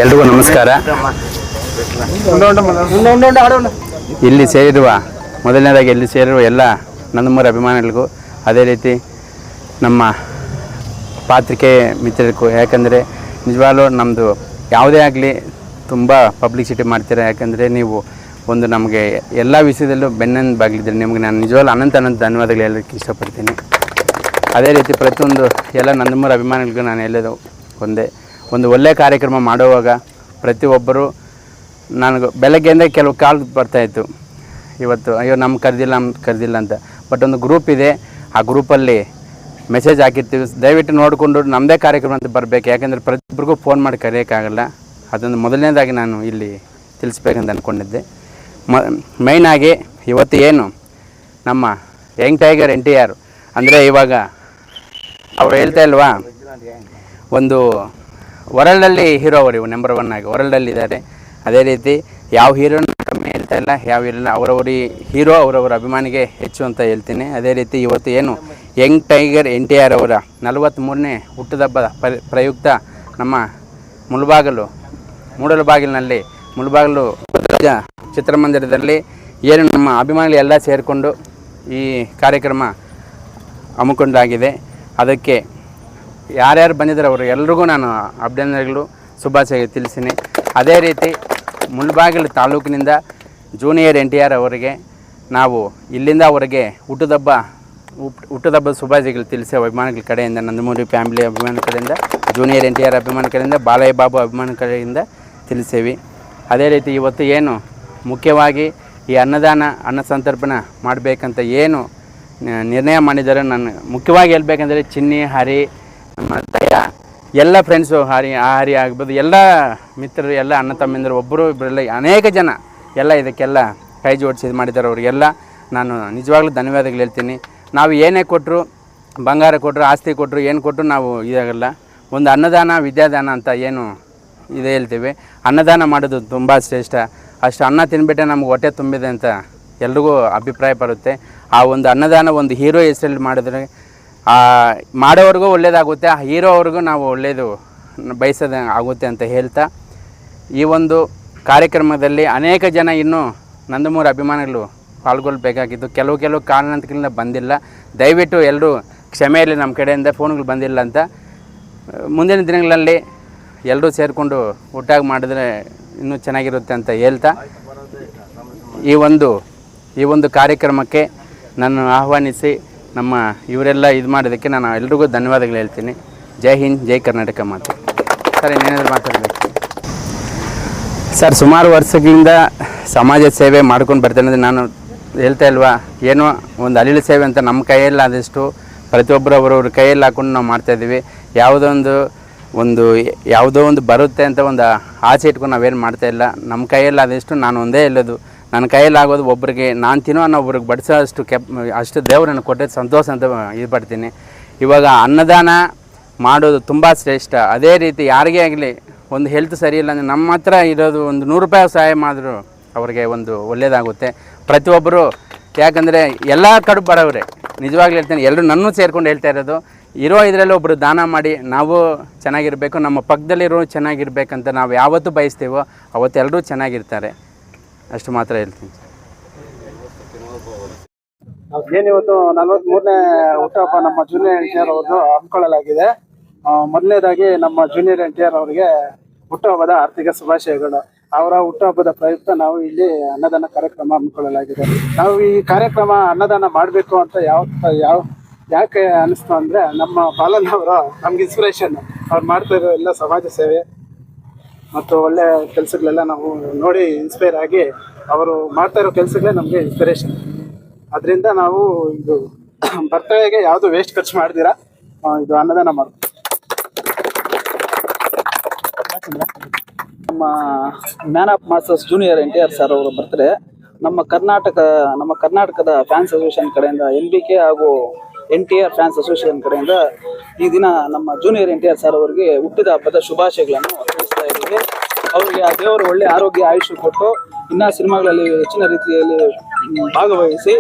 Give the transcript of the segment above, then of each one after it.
ಎಲ್ರಿಗೂ ನಮಸ್ಕಾರ. ಇಲ್ಲಿ ಸೇರಿರುವ ಮೊದಲನೇದಾಗಿ ಇಲ್ಲಿ ಸೇರಿರುವ ಎಲ್ಲ ನಂದಮೂರಿ ಅಭಿಮಾನಿಗಳಿಗೂ, ಅದೇ ರೀತಿ ನಮ್ಮ ಪಾತ್ರಿಕೆ ಮಿತ್ರರಿಗೂ. ಯಾಕಂದರೆ ನಿಜವಾಗ್ಲೂ ನಮ್ಮದು ಯಾವುದೇ ಆಗಲಿ ತುಂಬ ಪಬ್ಲಿಸಿಟಿ ಮಾಡ್ತೀರಾ. ಯಾಕಂದರೆ ನೀವು ಒಂದು ನಮಗೆ ಎಲ್ಲ ವಿಷಯದಲ್ಲೂ ಬೆನ್ನೆಲುಬಾಗಿದ್ದರೆ ನಿಮಗೆ ನಾನು ನಿಜವಾಗ್ಲೂ ಅನಂತ ಧನ್ಯವಾದಗಳು ಹೇಳೋಕ್ಕೆ ಇಷ್ಟಪಡ್ತೀನಿ. ಅದೇ ರೀತಿ ಪ್ರತಿಯೊಂದು ಎಲ್ಲ ನಂದಮೂರಿ ಅಭಿಮಾನಿಗಳಿಗೂ ನಾನು ಹೇಳೋದು ಒಂದು ಒಳ್ಳೆಯ ಕಾರ್ಯಕ್ರಮ ಮಾಡುವಾಗ ಪ್ರತಿಯೊಬ್ಬರು, ನನಗೆ ಬೆಳಗ್ಗೆಯಿಂದ ಕೆಲವು ಕಾಲ್ ಬರ್ತಾಯಿತ್ತು, ಇವತ್ತು ಅಯ್ಯೋ ನಮ್ಗೆ ಕರೆದಿಲ್ಲ ಅಂತ. ಬಟ್ ಒಂದು ಗ್ರೂಪ್ ಇದೆ, ಆ ಗ್ರೂಪಲ್ಲಿ ಮೆಸೇಜ್ ಹಾಕಿರ್ತೀವಿ, ದಯವಿಟ್ಟು ನೋಡಿಕೊಂಡು ನಮ್ಮದೇ ಕಾರ್ಯಕ್ರಮ ಅಂತ ಬರಬೇಕು. ಯಾಕೆಂದರೆ ಪ್ರತಿಯೊಬ್ಬರಿಗೂ ಫೋನ್ ಮಾಡಿ ಕರೆಯೋಕ್ಕಾಗಲ್ಲ. ಅದೊಂದು ಮೊದಲನೇದಾಗಿ ನಾನು ಇಲ್ಲಿ ತಿಳಿಸ್ಬೇಕಂತ ಅಂದ್ಕೊಂಡಿದ್ದೆ. ಮೈನಾಗಿ ಇವತ್ತು ಏನು ನಮ್ಮ ಯಂಗ್ ಟೈಗರ್ NTR ಅಂದರೆ ಇವಾಗ ಅವ್ರು ಹೇಳ್ತಾ ಇಲ್ವಾ, ಒಂದು ವರ್ಲ್ಡಲ್ಲಿ ಹೀರೋ ಅವರು ಇವು ನಂಬರ್ 1 ಆಗಿ ವರ್ಲ್ಡಲ್ಲಿದ್ದಾರೆ. ಅದೇ ರೀತಿ ಯಾವ ಹೀರೋನ ಕಮ್ಮಿ ಹೇಳ್ತಾ ಇಲ್ಲ, ಯಾವ ಹೀರೋನ ಅವರವರ ಹೀರೋ ಅವರವರ ಅಭಿಮಾನಿಗೆ ಹೆಚ್ಚು ಅಂತ ಹೇಳ್ತೀನಿ. ಅದೇ ರೀತಿ ಇವತ್ತು ಏನು ಯಂಗ್ ಟೈಗರ್ NTR ಅವರ 43ನೇ ಹುಟ್ಟುಹಬ್ಬದ ಪ್ರಯುಕ್ತ ನಮ್ಮ ಮೂಡಲಬಾಗಿಲಿನಲ್ಲಿ ಮುಳಬಾಗಿಲು ಚಿತ್ರಮಂದಿರದಲ್ಲಿ ಏನು ನಮ್ಮ ಅಭಿಮಾನಿಗಳು ಎಲ್ಲ ಸೇರಿಕೊಂಡು ಈ ಕಾರ್ಯಕ್ರಮ ಹಮ್ಮಿಕೊಂಡಾಗಿದೆ. ಅದಕ್ಕೆ ಯಾರ್ಯಾರು ಬಂದಿದ್ದಾರೆ ಅವರು ಎಲ್ರಿಗೂ ನಾನು ಅಭಿನಂದನೆಗಳು, ಶುಭಾಶಯ ತಿಳಿಸ್ತೀನಿ. ಅದೇ ರೀತಿ ಮುಳಬಾಗಿಲು ತಾಲೂಕಿನಿಂದ ಜೂನಿಯರ್ NTR ಅವರಿಗೆ ನಾವು ಇಲ್ಲಿಂದ ಅವರಿಗೆ ಹುಟ್ಟುಹಬ್ಬದ ಶುಭಾಶಯಗಳು ತಿಳಿಸಿ ಅಭಿಮಾನಿಗಳ ಕಡೆಯಿಂದ, ನಂದಮೂರಿ ಫ್ಯಾಮಿಲಿ ಅಭಿಮಾನಿ ಕಡೆಯಿಂದ, ಜೂನಿಯರ್ NTR ಅಭಿಮಾನಿ ಕಡೆಯಿಂದ, ಬಾಲಯ್ಯ ಬಾಬು ಅಭಿಮಾನಿ ಕಡೆಯಿಂದ ತಿಳಿಸೇವಿ. ಅದೇ ರೀತಿ ಇವತ್ತು ಏನು ಮುಖ್ಯವಾಗಿ ಈ ಅನ್ನ ಸಂತರ್ಪಣೆ ಮಾಡಬೇಕಂತ ಏನು ನಿರ್ಣಯ ಮಾಡಿದ್ದಾರೆ, ನಾನು ಮುಖ್ಯವಾಗಿ ಹೇಳ್ಬೇಕಂದ್ರೆ ಚಿನ್ನಿ, ಹರಿ, ನಮ್ಮ ದಯ ಎಲ್ಲ ಫ್ರೆಂಡ್ಸು, ಹರಿ ಆಗ್ಬೋದು, ಎಲ್ಲ ಮಿತ್ರರು, ಎಲ್ಲ ಅಣ್ಣ ತಮ್ಮಿಂದರು, ಒಬ್ಬರು ಇಬ್ಬರೆಲ್ಲ ಅನೇಕ ಜನ ಎಲ್ಲ ಇದಕ್ಕೆಲ್ಲ ಕೈ ಜೋಡಿಸಿ ಇದು ಮಾಡಿದ್ದಾರೆ. ಅವರಿಗೆಲ್ಲ ನಾನು ನಿಜವಾಗ್ಲೂ ಧನ್ಯವಾದಗಳು ಹೇಳ್ತೀನಿ. ನಾವು ಏನೇ ಕೊಟ್ಟರು, ಬಂಗಾರ ಕೊಟ್ಟರು, ಆಸ್ತಿ ಕೊಟ್ಟರು, ಏನು ಕೊಟ್ಟರು ನಾವು ಇದಾಗಲ್ಲ. ಒಂದು ಅನ್ನದಾನ ವಿದ್ಯಾದಾನ ಅಂತ ಏನು ಇದು ಹೇಳ್ತೀವಿ, ಅನ್ನದಾನ ಮಾಡೋದು ತುಂಬ ಶ್ರೇಷ್ಠ. ಅಷ್ಟು ಅನ್ನ ತಿನ್ಬಿಟ್ಟೆ ನಮ್ಗೆ ಹೊಟ್ಟೆ ತುಂಬಿದೆ ಅಂತ ಎಲ್ರಿಗೂ ಅಭಿಪ್ರಾಯ ಬರುತ್ತೆ. ಆ ಒಂದು ಅನ್ನದಾನ ಒಂದು ಹೀರೋ ಹೆಸರಲ್ಲಿ ಮಾಡಿದ್ರೆ ಮಾಡೋವ್ರಿಗೂ ಒಳ್ಳೆಯದಾಗುತ್ತೆ, ಆ ಹೀರೋ ಅವ್ರಿಗೂ ನಾವು ಒಳ್ಳೆಯದು ಬಯಸೋದು ಆಗುತ್ತೆ ಅಂತ ಹೇಳ್ತಾ, ಈ ಒಂದು ಕಾರ್ಯಕ್ರಮದಲ್ಲಿ ಅನೇಕ ಜನ ಇನ್ನೂ ನಂದಮೂರಿ ಅಭಿಮಾನಿಗಳು ಪಾಲ್ಗೊಳ್ಬೇಕಾಗಿತ್ತು. ಕೆಲವು ಕಾರಣಗಳಿಂದ ಬಂದಿಲ್ಲ. ದಯವಿಟ್ಟು ಎಲ್ಲರೂ ಕ್ಷಮೆಯಲ್ಲಿ ನಮ್ಮ ಕಡೆಯಿಂದ ಫೋನ್ಗಳು ಬಂದಿಲ್ಲ ಅಂತ. ಮುಂದಿನ ದಿನಗಳಲ್ಲಿ ಎಲ್ಲರೂ ಸೇರಿಕೊಂಡು ಒಟ್ಟಾಗಿ ಮಾಡಿದ್ರೆ ಇನ್ನೂ ಚೆನ್ನಾಗಿರುತ್ತೆ ಅಂತ ಹೇಳ್ತಾ, ಈ ಒಂದು ಕಾರ್ಯಕ್ರಮಕ್ಕೆ ನಾನು ಆಹ್ವಾನಿಸಿ ನಮ್ಮ ಇವರೆಲ್ಲ ಇದು ಮಾಡೋದಕ್ಕೆ ನಾನು ಎಲ್ರಿಗೂ ಧನ್ಯವಾದಗಳು ಹೇಳ್ತೀನಿ. ಜೈ ಹಿಂದ್, ಜೈ ಕರ್ನಾಟಕ ಮಾತು. ಸರ್, ಇನ್ನೇನಾದರೂ ಮಾತಾಡಬೇಕು ಸರ್? ಸುಮಾರು ವರ್ಷಗಳಿಂದ ಸಮಾಜ ಸೇವೆ ಮಾಡ್ಕೊಂಡು ಬರ್ತೇನೆ. ನಾನು ಹೇಳ್ತಾ ಇಲ್ವಾ, ಏನೋ ಒಂದು ಅಳಿಲು ಸೇವೆ ಅಂತ ನಮ್ಮ ಕೈಯಲ್ಲಿ ಆದಷ್ಟು ಪ್ರತಿಯೊಬ್ಬರು ಅವರವ್ರ ಕೈಯಲ್ಲಿ ಹಾಕ್ಕೊಂಡು ನಾವು ಮಾಡ್ತಾಯಿದ್ದೀವಿ. ಯಾವುದೋ ಒಂದು ಬರುತ್ತೆ ಅಂತ ಒಂದು ಆಸೆ ಇಟ್ಕೊಂಡು ನಾವೇನು ಮಾಡ್ತಾಯಿಲ್ಲ. ನಮ್ಮ ಕೈಯಲ್ಲಿ ಆದಷ್ಟು ನಾನು ಒಂದೇ ಹೇಳೋದು, ನನ್ನ ಕೈಯಲ್ಲಿ ಆಗೋದು ಒಬ್ಬರಿಗೆ ನಾನು ತಿನ್ನೋ ಅನ್ನೋ ಒಬ್ರಿಗೆ ಬಡಿಸೋ ಅಷ್ಟು ದೇವರು ನನಗೆ ಕೊಟ್ಟಿದ್ದು ಸಂತೋಷ ಅಂತ ಇದು ಪಡ್ತೀನಿ. ಇವಾಗ ಅನ್ನದಾನ ಮಾಡೋದು ತುಂಬ ಶ್ರೇಷ್ಠ. ಅದೇ ರೀತಿ ಯಾರಿಗೇ ಆಗಲಿ ಒಂದು ಹೆಲ್ತ್ ಸರಿ ಇಲ್ಲ ಅಂದರೆ ನಮ್ಮ ಹತ್ರ ಇರೋದು ಒಂದು 100 ರೂಪಾಯಿ ಸಹಾಯ ಮಾಡಿದ್ರು ಅವ್ರಿಗೆ ಒಂದು ಒಳ್ಳೆಯದಾಗುತ್ತೆ. ಪ್ರತಿಯೊಬ್ಬರು, ಯಾಕಂದರೆ ಎಲ್ಲ ಕಡೆ ಬರೋವ್ರೆ, ನಿಜವಾಗ್ಲೂ ಹೇಳ್ತೀನಿ, ಎಲ್ಲರೂ ನನ್ನೂ ಸೇರ್ಕೊಂಡು ಹೇಳ್ತಾ ಇರೋದು, ಇರೋ ಇದರಲ್ಲಿ ಒಬ್ಬರು ದಾನ ಮಾಡಿ ನಾವು ಚೆನ್ನಾಗಿರಬೇಕು, ನಮ್ಮ ಪಕ್ಕದಲ್ಲಿರೋ ಚೆನ್ನಾಗಿರ್ಬೇಕಂತ ನಾವು ಯಾವತ್ತೂ ಬಯಸ್ತೀವೋ ಅವತ್ತು ಎಲ್ಲರೂ ಚೆನ್ನಾಗಿರ್ತಾರೆ. ಅಷ್ಟು ಮಾತ್ರ ಹೇಳ್ತೀನಿ. ಏನಿವತ್ತು 43ನೇ ಹುಟ್ಟುಹಬ್ಬ ನಮ್ಮ ಜೂನಿಯರ್ NTR ಅವ್ರದ್ದು ಹಮ್ಮಿಕೊಳ್ಳಲಾಗಿದೆ. ಮೊದಲನೇದಾಗಿ ನಮ್ಮ ಜೂನಿಯರ್ NTR ಅವರಿಗೆ ಹುಟ್ಟುಹಬ್ಬದ ಆರ್ಥಿಕ ಶುಭಾಶಯಗಳು. ಅವರ ಹುಟ್ಟುಹಬ್ಬದ ಪ್ರಯುಕ್ತ ನಾವು ಇಲ್ಲಿ ಅನ್ನದಾನ ಕಾರ್ಯಕ್ರಮ ಹಮ್ಮಿಕೊಳ್ಳಲಾಗಿದೆ. ನಾವು ಈ ಕಾರ್ಯಕ್ರಮ ಅನ್ನದಾನ ಮಾಡಬೇಕು ಅಂತ ಯಾಕೆ ಅನಿಸ್ತು ಅಂದರೆ, ನಮ್ಮ ಬಾಲಣ್ಣ ಅವರು ನಮ್ಗೆ ಇನ್ಸ್ಪಿರೇಷನ್. ಅವ್ರು ಮಾಡ್ತಾ ಇರೋ ಎಲ್ಲ ಸಮಾಜ ಸೇವೆ ಮತ್ತು ಒಳ್ಳೆ ಕೆಲಸಗಳೆಲ್ಲ ನಾವು ನೋಡಿ ಇನ್ಸ್ಪೈರ್ ಆಗಿ ಅವರು ಮಾಡ್ತಾ ಇರೋ ಕೆಲಸಗಳೇ ನಮಗೆ ಇನ್ಸ್ಪಿರೇಷನ್. ಅದರಿಂದ ನಾವು ಇದು ಬರ್ತಡೆಗೆ ಯಾವುದು ವೇಸ್ಟ್ ಖರ್ಚು ಮಾಡ್ದಿರಾ ಇದು ಅನ್ನದಾನ ಮಾಡ್ತೀವಿ. ನಮ್ಮ man of masters junior NTR sir ಅವರು ಬರ್ತಾರೆ. ನಮ್ಮ ಕರ್ನಾಟಕದ ಫ್ಯಾನ್ಸ್ ಅಸೋಸಿಯೇಷನ್ ಕಡೆಯಿಂದ NBK ಹಾಗೂ NTR ಫ್ಯಾನ್ಸ್ ಅಸೋಸಿಯೇಷನ್ ಕಡೆಯಿಂದ ಈ ದಿನ ನಮ್ಮ ಜೂನಿಯರ್ NTR ಸರ್ ಅವರಿಗೆ ಹುಟ್ಟಿದ ಹಬ್ಬದ ಶುಭಾಶಯಗಳನ್ನು ತಿಳಿಸ್ತಾ ಇದ್ದೀವಿ. ಅವರಿಗೆ ಆ ದೇವರು ಒಳ್ಳೆ ಆರೋಗ್ಯ ಆಯುಷ್ಯ ಕೊಟ್ಟು ಇನ್ನು ಸಿನಿಮಾಗಳಲ್ಲಿ ಹೆಚ್ಚಿನ ರೀತಿಯಲ್ಲಿ ಭಾಗವಹಿಸಿ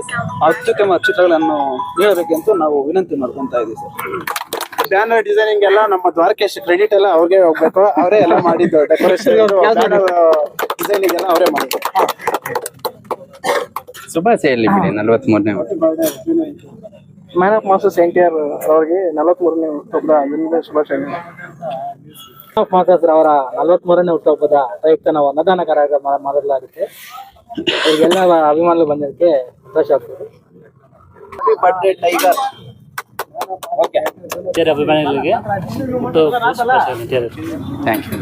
ಅತ್ಯುತ್ತಮ ಚಿತ್ರಗಳನ್ನು ನೀಡಬೇಕೆಂದು ನಾವು ವಿನಂತಿ ಮಾಡ್ಕೊತಾ ಇದ್ದೀವಿ ಸರ್. ಬ್ಯಾನರ್ ಡಿಸೈನಿಂಗ್ ಎಲ್ಲ ನಮ್ಮ ದ್ವಾರಕೇಶ್ ಕ್ರೆಡಿಟ್ ಎಲ್ಲ ಅವ್ರಿಗೆ ಹೋಗ್ಬೇಕು. ಅವರೇ ಎಲ್ಲ ಮಾಡಿದ್ದು ಡೆಕೋರೇಷನ್ ಡಿಸೈನಿಂಗ್ ಎಲ್ಲ ಅವರೇ ಮಾಡಿದ್ದು. ಶುಭಾಶಯ ಹೇಳಿ ಬಿಡಿ 43ನೇ ಮ್ಯಾನ್ ಆಫ್ ಮಾಸ್ಟರ್ಸ್ NTR ಅವ್ರಿಗೆ 43ನೇ ಹುಟ್ಟುಹಬ್ಬದ ಶುಭಾಶಯಗಳು. ಆಫ್ ಮಾಸ್ಟರ್ಸ್ ಅವರ 43ನೇ ಹುಟ್ಟುಹಬ್ಬದ ಪ್ರಯುಕ್ತ ನಾವು ಅನ್ನದಾನ ಕಾರ್ಯಕ್ರಮ ಮಾಡಲಾಗುತ್ತೆ. ಇವರಿಗೆಲ್ಲ ಅಭಿಮಾನಿಗಳು ಬಂದಿದ್ದಕ್ಕೆ ಸಂತೋಷ ಆಗ್ತದೆ. Birthday tiger. ಓಕೆ, ಅಭಿಮಾನಿಗಳಿಗೆ ಥ್ಯಾಂಕ್ ಯು.